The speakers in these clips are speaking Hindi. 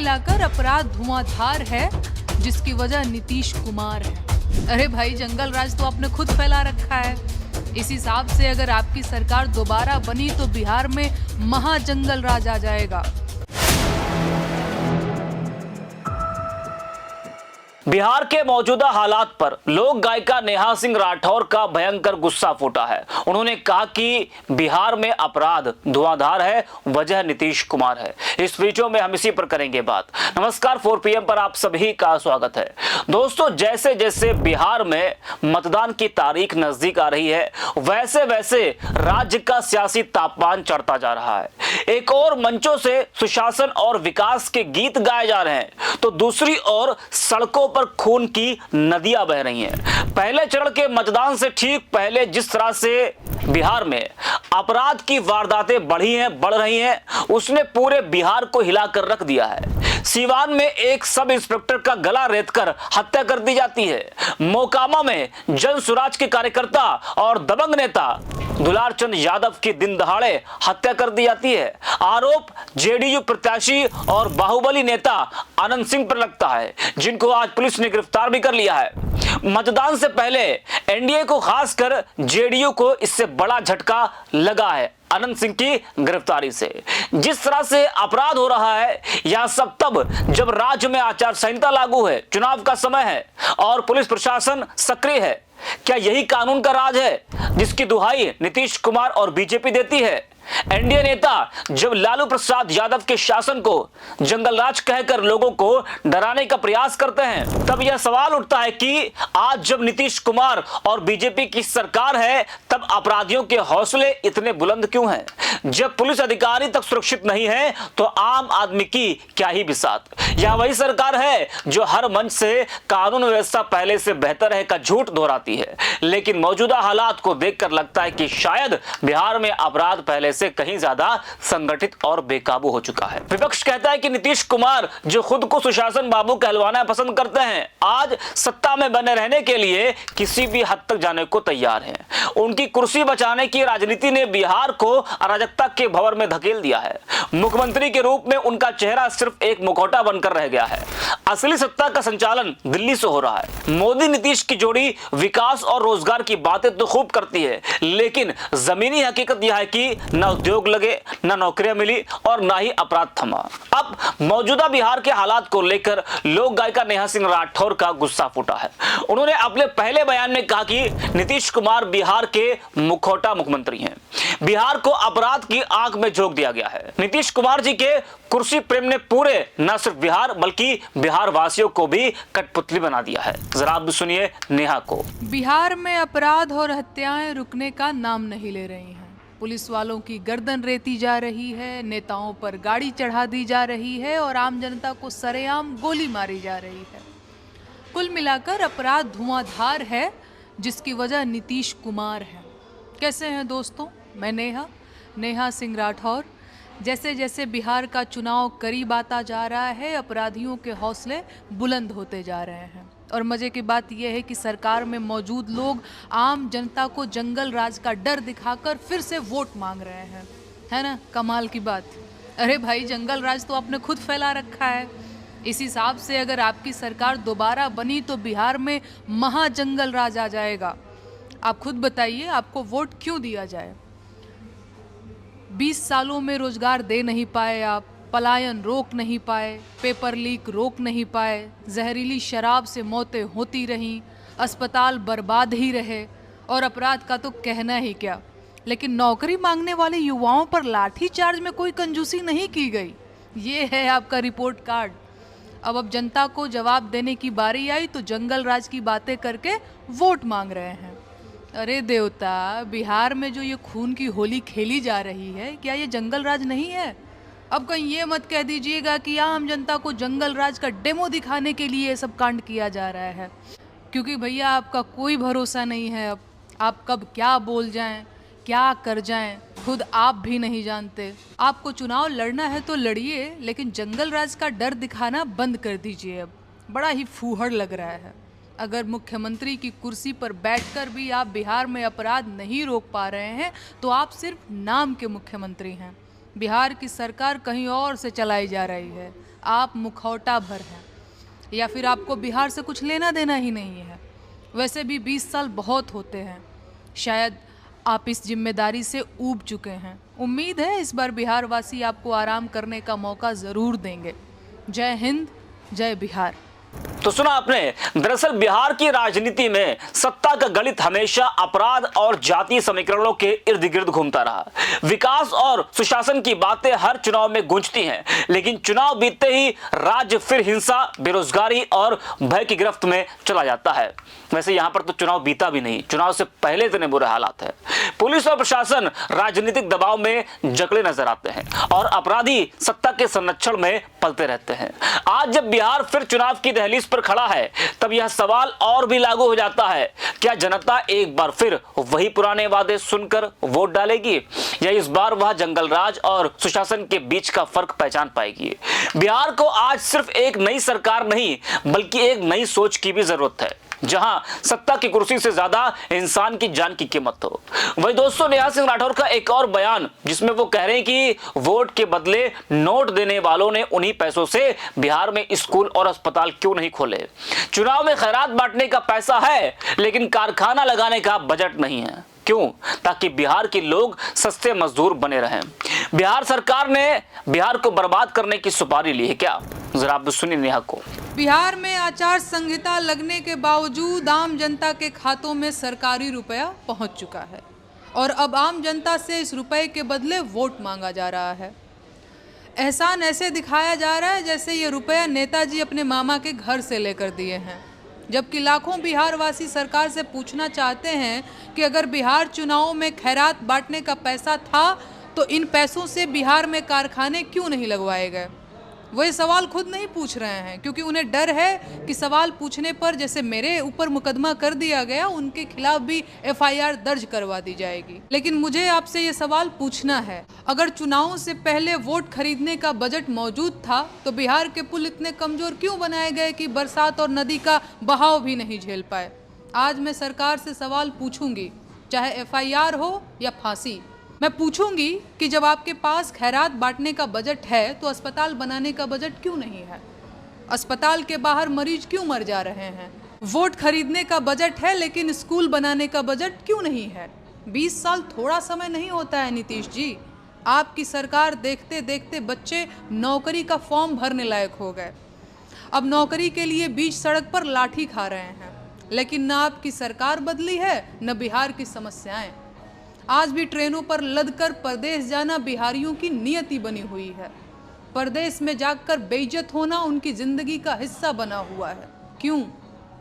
मिलाकर अपराध धुआंधार है, जिसकी वजह नीतीश कुमार है। अरे भाई, जंगल राज तो आपने खुद फैला रखा है। इस हिसाब से अगर आपकी सरकार दोबारा बनी तो बिहार में महाजंगल राज आ जाएगा। बिहार के मौजूदा हालात पर लोक गायिका नेहा सिंह राठौर का भयंकर गुस्सा फूटा है। उन्होंने कहा कि बिहार में अपराध धुआंधार है, वजह नीतीश कुमार है। इस वीडियो में हम इसी पर करेंगे बात। नमस्कार, 4 PM पर आप सभी का स्वागत है। दोस्तों, जैसे जैसे बिहार में मतदान की तारीख नजदीक आ रही है, वैसे वैसे राज्य का सियासी तापमान चढ़ता जा रहा है। एक और मंचों से सुशासन और विकास के गीत गाए जा रहे हैं, तो दूसरी ओर सड़कों पर खून की नदियां बह रही हैं। पहले चरण के मतदान से ठीक पहले जिस तरह से बिहार में अपराध की वारदातें बढ़ रही हैं, उसने पूरे बिहार को हिलाकर रख दिया है। सीवान में एक सब इंस्पेक्टर का गला रेतकर हत्या कर दी जाती है। मोकामा में जन स्वराज के कार्यकर्ता और दबंग नेता दुलार चंद यादव की दिन दहाड़े हत्या कर दी जाती है। आरोप जेडीयू प्रत्याशी और बाहुबली नेता आनंद सिंह पर लगता है, जिनको आज पुलिस ने गिरफ्तार भी कर लिया है। मतदान से पहले एनडीए को, खासकर जेडीयू को इससे बड़ा झटका लगा है आनंद सिंह की गिरफ्तारी से। जिस तरह से अपराध हो रहा है, यह सब तब जब राज्य में आचार संहिता लागू है, चुनाव का समय है और पुलिस प्रशासन सक्रिय है। क्या यही कानून का राज है जिसकी दुहाई नीतीश कुमार और बीजेपी देती है? एनडीए नेता जब लालू प्रसाद यादव के शासन को जंगल राज कहकर लोगों को डराने का प्रयास करते हैं, तब यह सवाल उठता है कि आज जब नीतीश कुमार और बीजेपी की सरकार है, तब अपराधियों के हौसले इतने बुलंद क्यों हैं? जब पुलिस अधिकारी तक सुरक्षित नहीं है, तो आम आदमी की क्या ही बिसात। यह वही सरकार है जो हर मंच से कानून व्यवस्था पहले से बेहतर है का झूठ दोहराती है। लेकिन मौजूदा हालात को देखकर लगता है कि शायद बिहार में अपराध पहले से कहीं ज्यादा संगठित और बेकाबू हो चुका है। विपक्ष कहता है कि नीतीश कुमार, जो खुद को सुशासन बाबू कहलवाना पसंद करते हैं, आज सत्ता में बने रहने के लिए किसी भी हद तक जाने को तैयार हैं। उनकी कुर्सी बचाने की राजनीति ने बिहार को अराजकता के भंवर में धकेल दिया है। मुख्यमंत्री के रूप में उनका चेहरा सिर्फ एक मुखौटा बनकर रह गया है। असली सत्ता का संचालन दिल्ली से हो रहा है। मोदी नीतीश की जोड़ी विकास और रोजगार की बातें तो खूब करती है, लेकिन जमीनी हकीकत यह है कि न उद्योग लगे, न नौकरियां मिली और न ही अपराध थमा। अब मौजूदा बिहार के हालात को लेकर लोक गायिका नेहा सिंह राठौर का गुस्सा फूटा है। उन्होंने अपने पहले बयान में कहा कि नीतीश कुमार बिहार के मुखौटा मुख्यमंत्री हैं। बिहार को अपराध की आंख में झोंक दिया गया है। नीतीश कुमार जी के कुर्सी प्रेम ने पूरे न सिर्फ बिहार बल्कि बिहार वासियों को भी कठपुतली बना दिया है। जरा आप भी सुनिए नेहा को। बिहार में अपराध और हत्याएं रुकने का नाम नहीं ले रही हैं। पुलिस वालों की गर्दन रेती जा रही है, नेताओं पर गाड़ी चढ़ा दी जा रही है और आम जनता को सरेआम गोली मारी जा रही है। कुल मिलाकर अपराध धुआंधार है, जिसकी वजह नीतीश कुमार है। कैसे हैं दोस्तों? मैं नेहा सिंह राठौर। जैसे जैसे बिहार का चुनाव करीब आता जा रहा है, अपराधियों के हौसले बुलंद होते जा रहे हैं। और मज़े की बात यह है कि सरकार में मौजूद लोग आम जनता को जंगल राज का डर दिखाकर फिर से वोट मांग रहे हैं। है ना कमाल की बात? अरे भाई, जंगल राज तो आपने खुद फैला रखा है। इस हिसाब से अगर आपकी सरकार दोबारा बनी तो बिहार में महाजंगल राज आ जाएगा। आप खुद बताइए, आपको वोट क्यों दिया जाए? 20 सालों में रोजगार दे नहीं पाए आप, पलायन रोक नहीं पाए, पेपर लीक रोक नहीं पाए, जहरीली शराब से मौतें होती रहीं, अस्पताल बर्बाद ही रहे और अपराध का तो कहना ही क्या। लेकिन नौकरी मांगने वाले युवाओं पर लाठी चार्ज में कोई कंजूसी नहीं की गई। ये है आपका रिपोर्ट कार्ड। अब जनता को जवाब देने की बारी आई तो जंगल राज की बातें करके वोट मांग रहे हैं। अरे देवता, बिहार में जो ये खून की होली खेली जा रही है, क्या ये जंगल राज नहीं है? अब कहीं ये मत कह दीजिएगा कि आम जनता को जंगल राज का डेमो दिखाने के लिए सब कांड किया जा रहा है, क्योंकि भैया आपका कोई भरोसा नहीं है। अब आप कब क्या बोल जाएं, क्या कर जाएं, खुद आप भी नहीं जानते। आपको चुनाव लड़ना है तो लड़िए, लेकिन जंगल राज का डर दिखाना बंद कर दीजिए। अब बड़ा ही फूहड़ लग रहा है। अगर मुख्यमंत्री की कुर्सी पर बैठकर भी आप बिहार में अपराध नहीं रोक पा रहे हैं, तो आप सिर्फ नाम के मुख्यमंत्री हैं। बिहार की सरकार कहीं और से चलाई जा रही है। आप मुखौटा भर हैं, या फिर आपको बिहार से कुछ लेना देना ही नहीं है। वैसे भी 20 साल बहुत होते हैं, शायद आप इस जिम्मेदारी से ऊब चुके हैं। उम्मीद है इस बार बिहार वासी आपको आराम करने का मौका ज़रूर देंगे। जय हिंद, जय बिहार। तो सुना आपने, दरअसल बिहार की राजनीति में सत्ता का गणित हमेशा अपराध और जातीय समीकरणों के इर्द गिर्द घूमता रहा। विकास और सुशासन की बातें हर चुनाव में गूंजती हैं, लेकिन चुनाव बीतते ही राज्य फिर हिंसा, बेरोजगारी और भय की गिरफ्त में चला जाता है। वैसे यहां पर तो चुनाव बीता भी नहीं, चुनाव से पहले इतने बुरे हालात है। पुलिस और प्रशासन राजनीतिक दबाव में जकड़े नजर आते हैं और अपराधी सत्ता के संरक्षण में पलते रहते हैं। आज जब बिहार फिर चुनाव की दहलीज पर खड़ा है, तब यह सवाल और भी लागू हो जाता है, क्या जनता एक बार फिर वही पुराने वादे सुनकर वोट डालेगी, या इस बार वह जंगल राज और सुशासन के बीच का फर्क पहचान पाएगी? बिहार को आज सिर्फ एक नई सरकार नहीं, बल्कि एक नई सोच की भी जरूरत है, जहां सत्ता की कुर्सी से ज्यादा इंसान की जान की कीमत हो। वही दोस्तों, नेहा सिंह राठौर का एक और बयान, जिसमें वो कह रहे हैं कि वोट के बदले नोट देने वालों ने उन्हीं पैसों से बिहार में स्कूल और अस्पताल क्यों नहीं खोले। चुनाव में खैरात बांटने का पैसा है, लेकिन कारखाना लगाने का बजट नहीं है। क्यों? ताकि बिहार के लोग सस्ते मजदूर बने रहें। बिहार सरकार ने बिहार को बर्बाद करने की सुपारी ली है क्या? जरा आप सुनिए नेहा को। बिहार में आचार संहिता लगने के बावजूद आम जनता के खातों में सरकारी रुपया पहुंच चुका है, और अब आम जनता से इस रुपए के बदले वोट मांगा जा रहा है। एहसान ऐसे दिखाया जा रहा है जैसे ये रुपया नेताजी अपने मामा के घर से लेकर दिए हैं, जबकि लाखों बिहार वासी सरकार से पूछना चाहते हैं कि अगर बिहार चुनावों में खैरात बांटने का पैसा था तो इन पैसों से बिहार में कारखाने क्यों नहीं लगवाए गए। वो ये सवाल खुद नहीं पूछ रहे हैं, क्योंकि उन्हें डर है कि सवाल पूछने पर जैसे मेरे ऊपर मुकदमा कर दिया गया, उनके खिलाफ भी FIR दर्ज करवा दी जाएगी। लेकिन मुझे आपसे ये सवाल पूछना है, अगर चुनावों से पहले वोट खरीदने का बजट मौजूद था तो बिहार के पुल इतने कमजोर क्यों बनाए गए कि बरसात और नदी का बहाव भी नहीं झेल पाए? आज मैं सरकार से सवाल पूछूंगी, चाहे FIR हो या फांसी। मैं पूछूंगी कि जब आपके पास खैरात बांटने का बजट है तो अस्पताल बनाने का बजट क्यों नहीं है? अस्पताल के बाहर मरीज क्यों मर जा रहे हैं? वोट खरीदने का बजट है लेकिन स्कूल बनाने का बजट क्यों नहीं है? 20 साल थोड़ा समय नहीं होता है नीतीश जी। आपकी सरकार देखते देखते बच्चे नौकरी का फॉर्म भरने लायक हो गए। अब नौकरी के लिए बीच सड़क पर लाठी खा रहे हैं, लेकिन न आपकी सरकार बदली है न बिहार की समस्याएं। आज भी ट्रेनों पर लदकर परदेश जाना बिहारियों की नियति बनी हुई है। परदेश में जाकर बेइज्जत होना उनकी जिंदगी का हिस्सा बना हुआ है। क्यों?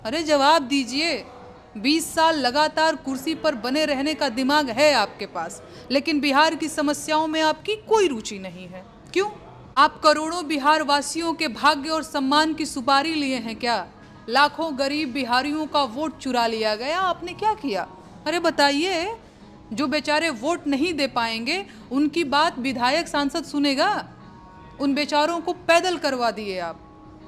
अरे जवाब दीजिए। 20 साल लगातार कुर्सी पर बने रहने का दिमाग है आपके पास, लेकिन बिहार की समस्याओं में आपकी कोई रुचि नहीं है। क्यों? आप करोड़ों बिहार वासियों के भाग्य और सम्मान की सुपारी लिए हैं क्या? लाखों गरीब बिहारियों का वोट चुरा लिया गया, आपने क्या किया? अरे बताइए। जो बेचारे वोट नहीं दे पाएंगे उनकी बात विधायक सांसद सुनेगा? उन बेचारों को पैदल करवा दिए आप।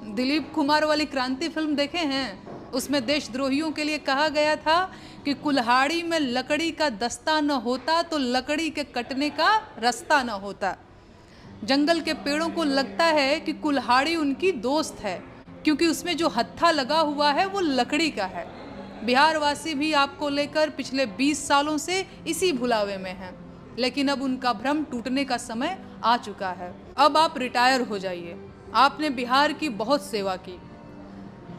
दिलीप कुमार वाली क्रांति फिल्म देखे हैं? उसमें देशद्रोहियों के लिए कहा गया था कि कुल्हाड़ी में लकड़ी का दस्ता न होता तो लकड़ी के कटने का रास्ता न होता। जंगल के पेड़ों को लगता है कि कुल्हाड़ी उनकी दोस्त है, क्योंकि उसमें जो हत्था लगा हुआ है वो लकड़ी का है। बिहार वासी भी आपको लेकर पिछले 20 सालों से इसी भुलावे में हैं, लेकिन अब उनका भ्रम टूटने का समय आ चुका है। अब आप रिटायर हो जाइए। आपने बिहार की बहुत सेवा की।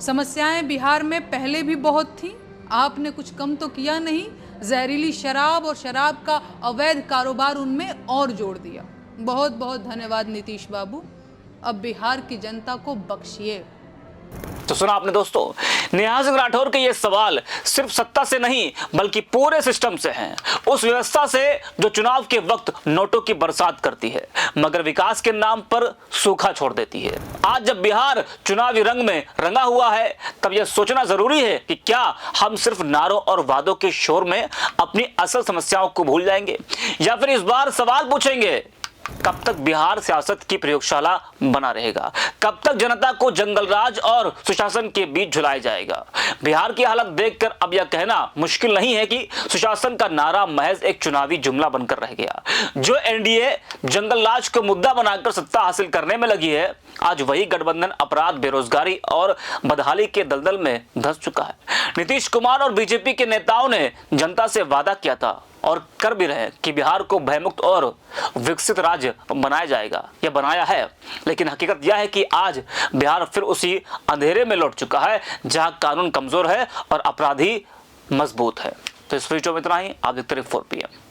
समस्याएं बिहार में पहले भी बहुत थीं, आपने कुछ कम तो किया नहीं। जहरीली शराब और शराब का अवैध कारोबार उनमें और जोड़ दिया। बहुत बहुत धन्यवाद नीतीश बाबू। अब बिहार की जनता को बख्शिए। तो सुना आपने दोस्तों, नेहा सिंह राठौर के ये सवाल सिर्फ सत्ता से नहीं बल्कि पूरे सिस्टम से हैं। उस व्यवस्था से जो चुनाव के वक्त नोटों की बरसात करती है मगर विकास के नाम पर सूखा छोड़ देती है। आज जब बिहार चुनावी रंग में रंगा हुआ है, तब यह सोचना जरूरी है कि क्या हम सिर्फ नारों और वादों के शोर में अपनी असल समस्याओं को भूल जाएंगे, या फिर इस बार सवाल पूछेंगे कब तक बिहार सियासत की प्रयोगशाला बना रहेगा? कब तक जनता को जंगलराज और सुशासन के बीच झुलाया जाएगा? बिहार की हालत देखकर अब यह कहना मुश्किल नहीं है कि सुशासन का नारा महज एक चुनावी जुमला बनकर रह गया। जो एनडीए जंगलराज को मुद्दा बनाकर सत्ता हासिल करने में लगी है, आज वही गठबंधन अपराध, बेरोजगारी और बदहाली के दलदल में धंस चुका है। नीतीश कुमार और बीजेपी के नेताओं ने जनता से वादा किया था और कर भी रहे कि बिहार को भयमुक्त और विकसित राज्य बनाया जाएगा, यह बनाया है। लेकिन हकीकत यह है कि आज बिहार फिर उसी अंधेरे में लौट चुका है जहां कानून कमजोर है और अपराधी मजबूत है। तो इस वीडियो में इतना ही। आप देखते रहिए 4PM।